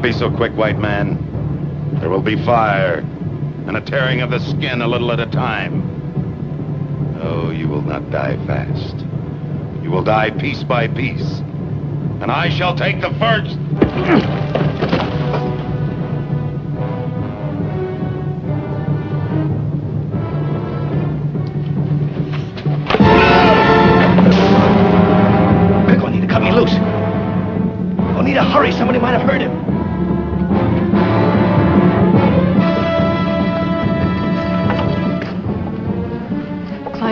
not be so quick, white man. There will be fire and a tearing of the skin a little at a time. Oh, you will not die fast. You will die piece by piece. And I shall take the first. Quick, Oneida, cut me loose. Oneida, hurry, somebody might have heard him.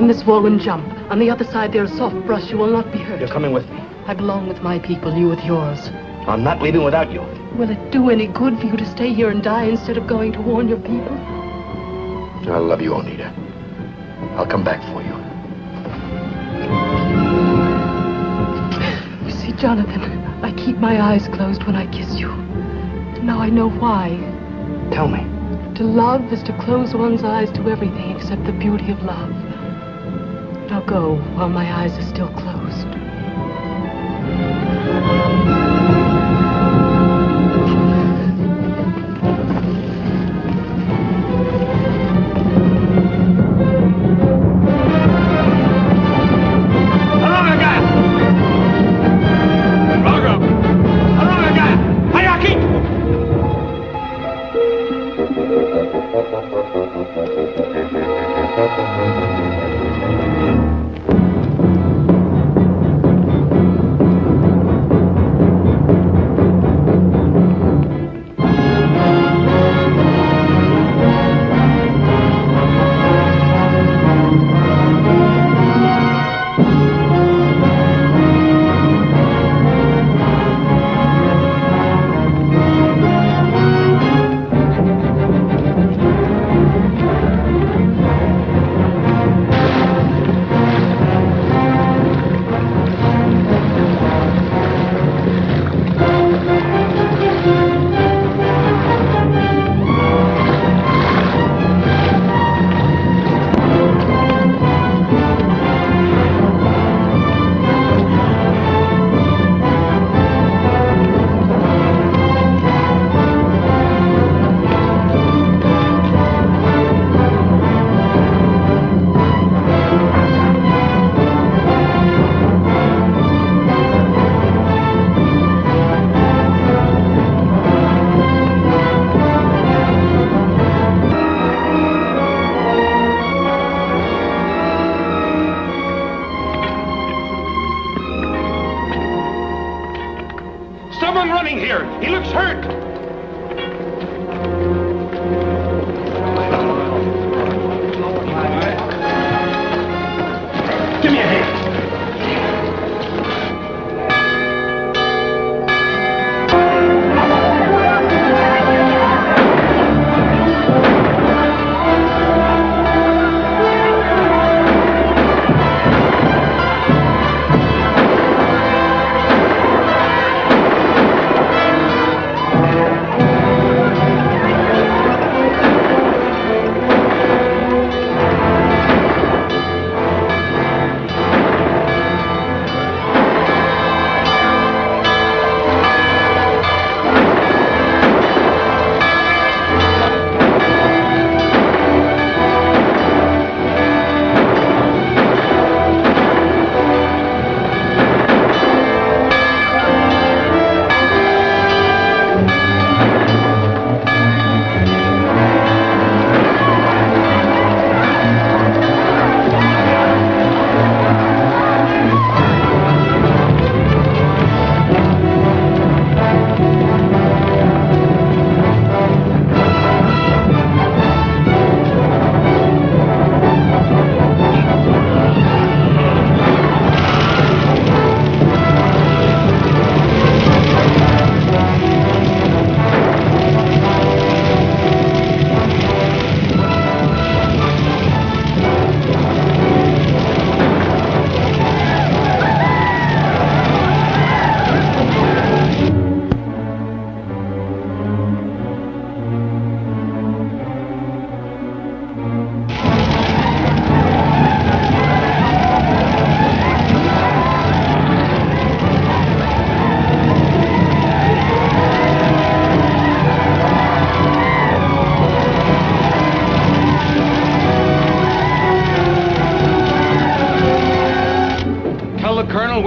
Climb this wall and jump. On the other side there is soft brush. You will not be hurt. You're coming with me. I belong with my people, you with yours. I'm not leaving without you. Will it do any good for you to stay here and die instead of going to warn your people? I love you, Oneida. I'll come back for you. You see, Jonathan, I keep my eyes closed when I kiss you. Now I know why. Tell me. To love is to close one's eyes to everything except the beauty of love. Now go while my eyes are still closed.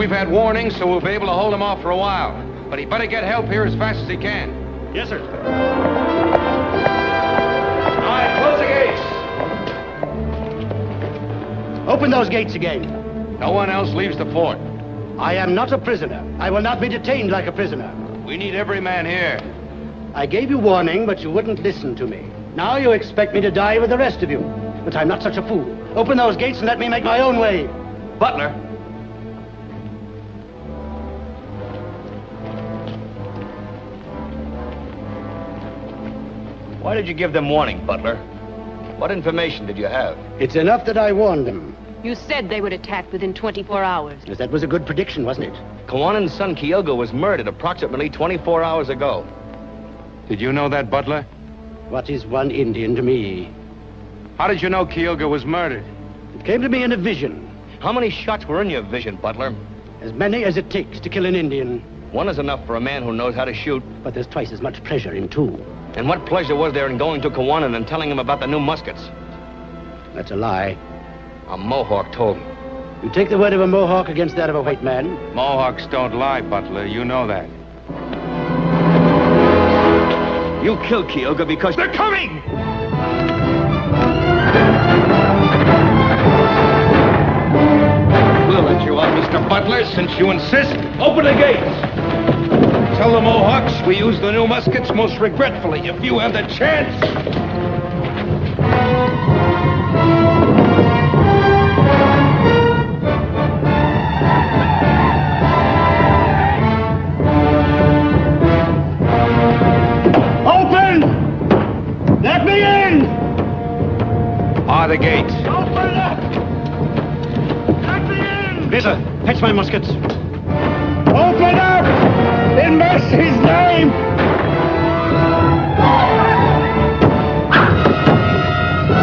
we've had warning, so we'll be able to hold him off for a while. But he better get help here as fast as he can. Yes, sir. All right, close the gates. Open those gates again. No one else leaves the fort. I am not a prisoner. I will not be detained like a prisoner. We need every man here. I gave you warning, but you wouldn't listen to me. Now you expect me to die with the rest of you. But I'm not such a fool. Open those gates and let me make my own way. Butler. Why did you give them warning, Butler? What information did you have? It's enough that I warned them. You said they would attack within 24 hours. Yes, that was a good prediction, wasn't it? Kawanan's son, Kyogo, was murdered approximately 24 hours ago. Did you know that, Butler? What is one Indian to me? How did you know Kyogo was murdered? It came to me in a vision. How many shots were in your vision, Butler? As many as it takes to kill an Indian. One is enough for a man who knows how to shoot. But there's twice as much pleasure in two. And what pleasure was there in going to Kawanan and telling him about the new muskets? That's a lie. A Mohawk told me. You take the word of a Mohawk against that of a white man? Mohawks don't lie, Butler. You know that. You killed Kyogo because... They're coming! We'll let you out, Mr. Butler, since you insist. Open the gates! Tell the Mohawks we use the new muskets most regretfully if you have the chance. Open! Let me in! Bar the gates. Open up! Let me in! Later, fetch my muskets. Open up! In mercy's name!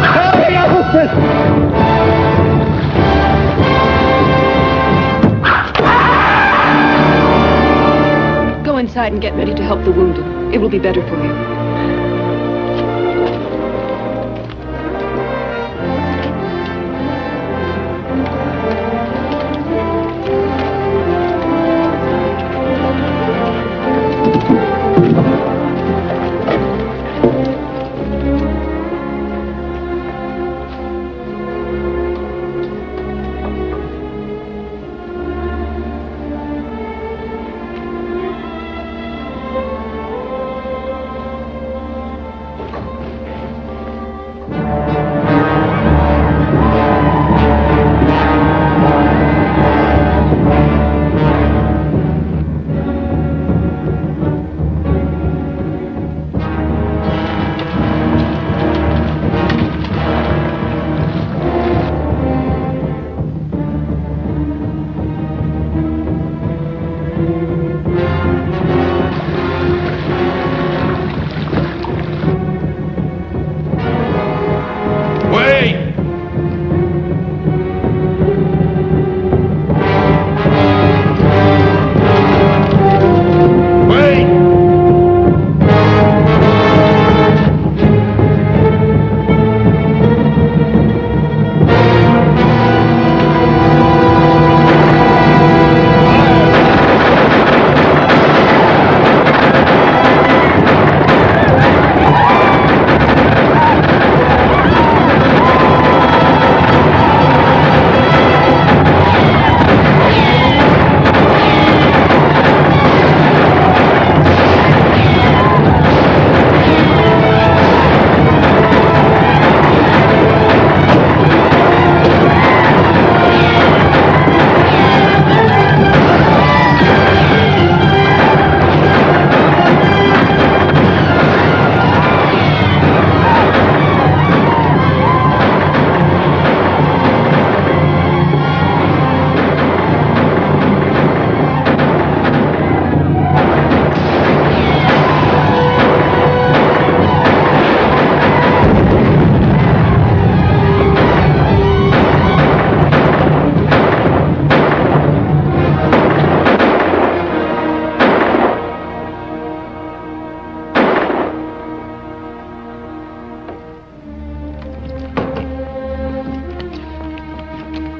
Hurry, open! Go inside and get ready to help the wounded. It will be better for you.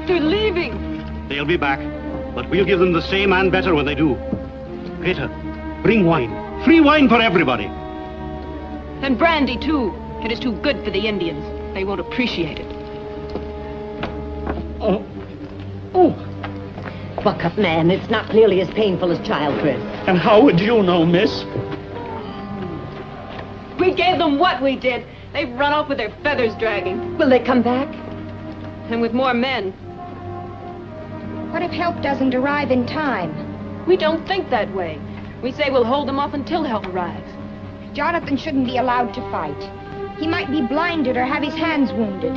They're leaving. They'll be back. But we'll give them the same and better when they do. Greta, bring wine. Free wine for everybody. And brandy, too. It is too good for the Indians. They won't appreciate it. Oh. Buck up, man. It's not nearly as painful as childbirth. And how would you know, miss? We gave them what we did. They've run off with their feathers dragging. Will they come back? And with more men. What if help doesn't arrive in time? We don't think that way. We say we'll hold them off until help arrives. Jonathan shouldn't be allowed to fight. He might be blinded or have his hands wounded.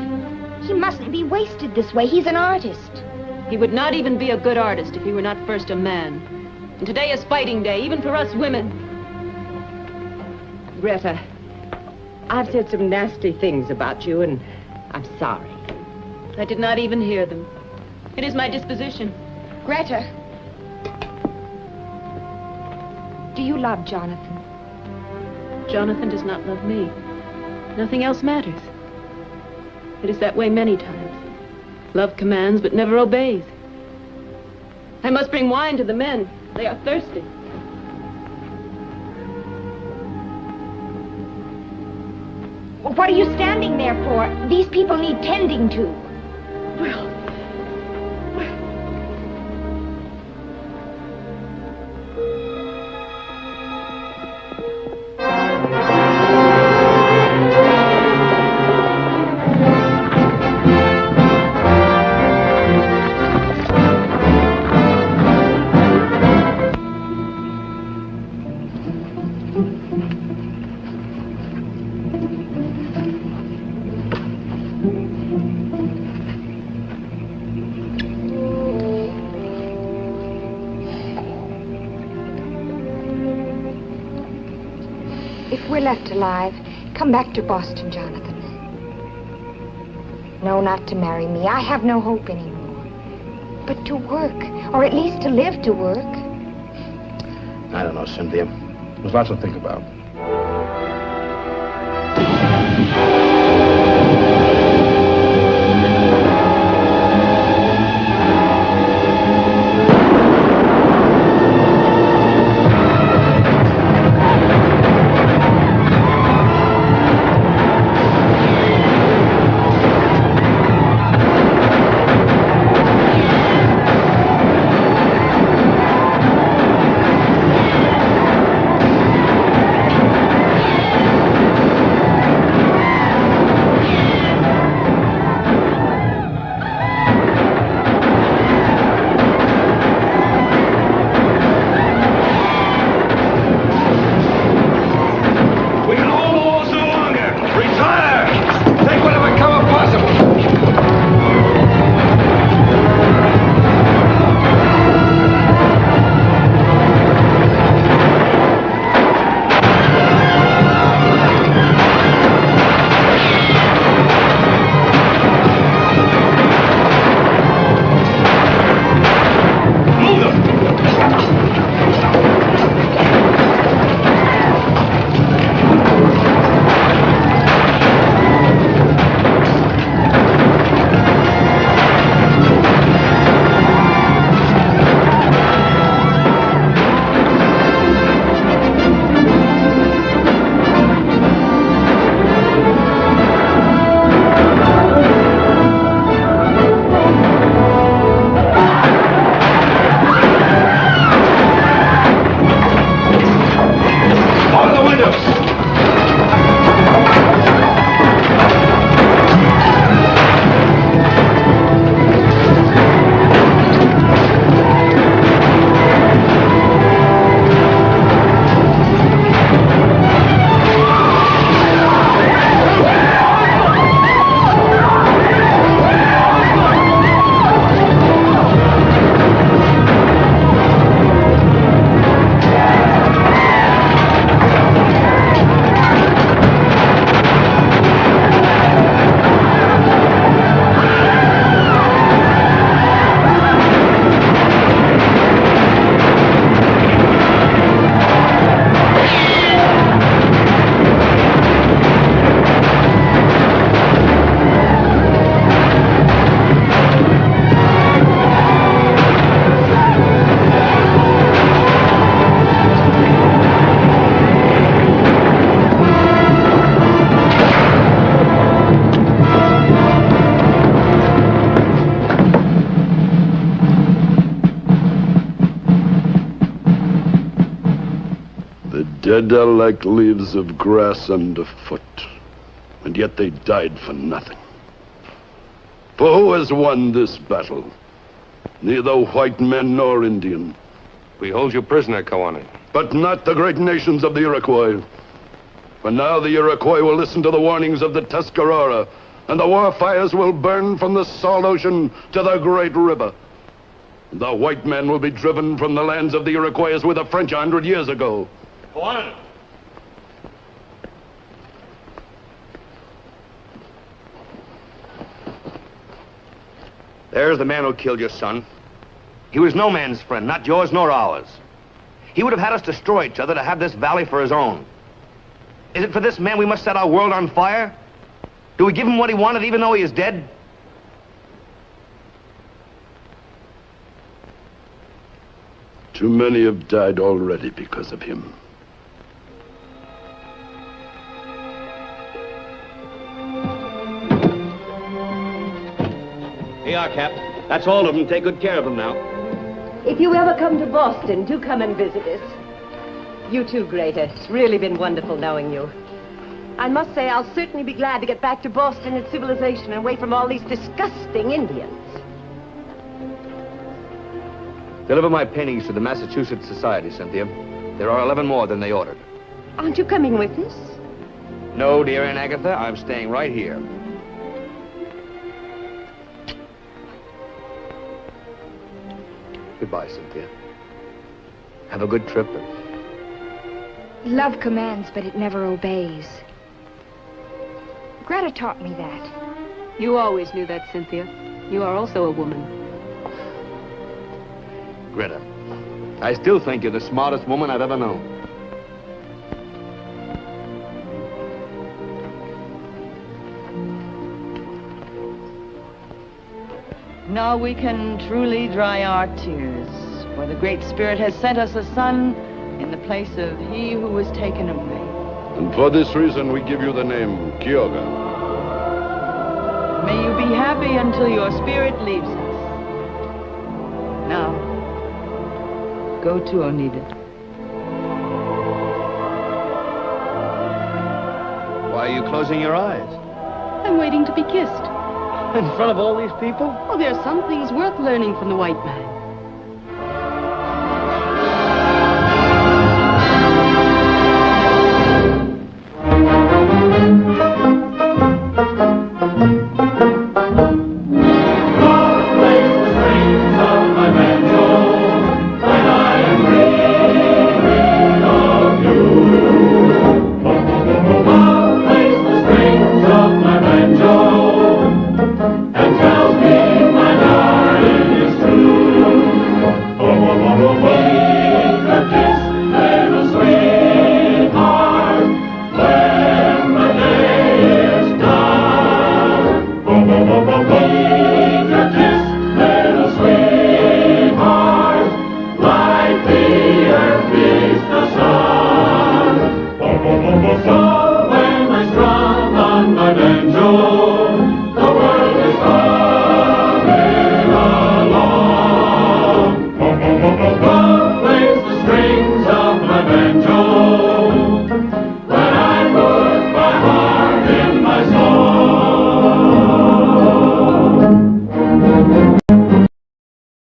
He mustn't be wasted this way. He's an artist. He would not even be a good artist if he were not first a man. And today is fighting day, even for us women. Greta, I've said some nasty things about you, and I'm sorry. I did not even hear them. It is my disposition. Greta, do you love Jonathan? Jonathan does not love me. Nothing else matters. It is that way many times. Love commands, but never obeys. I must bring wine to the men. They are thirsty. What are you standing there for? These people need tending to. Well... If we're left alive, come back to Boston, Jonathan. No, not to marry me. I have no hope anymore. But to work, or at least to live to work. I don't know, Cynthia. There's lots to think about. Dead are like leaves of grass underfoot, and yet they died for nothing. For who has won this battle? Neither white man nor Indian. We hold you prisoner, Kawane. But not the great nations of the Iroquois. For now the Iroquois will listen to the warnings of the Tuscarora, and the war fires will burn from the salt ocean to the great river. The white men will be driven from the lands of the Iroquois as with the French 100 years ago. Go on. There's the man who killed your son. He was no man's friend, not yours nor ours. He would have had us destroy each other to have this valley for his own. Is it for this man we must set our world on fire? Do we give him what he wanted even though he is dead? Too many have died already because of him. Here you are, Cap. That's all of them. Take good care of them now. If you ever come to Boston, do come and visit us. You too, Greta. It's really been wonderful knowing you. I must say, I'll certainly be glad to get back to Boston and civilization and away from all these disgusting Indians. Deliver my paintings to the Massachusetts Society, Cynthia. There are 11 more than they ordered. Aren't you coming with us? No, dear Aunt Agatha, I'm staying right here. Goodbye, Cynthia. Have a good trip. Love commands, but it never obeys. Greta taught me that. You always knew that, Cynthia. You are also a woman. Greta, I still think you're the smartest woman I've ever known. Now we can truly dry our tears, for the Great Spirit has sent us a son in the place of he who was taken away. And for this reason we give you the name Kyoga. May you be happy until your spirit leaves us. Now, go to Oneida. Why are you closing your eyes? I'm waiting to be kissed. In front of all these people? Oh, there are some things worth learning from the white man.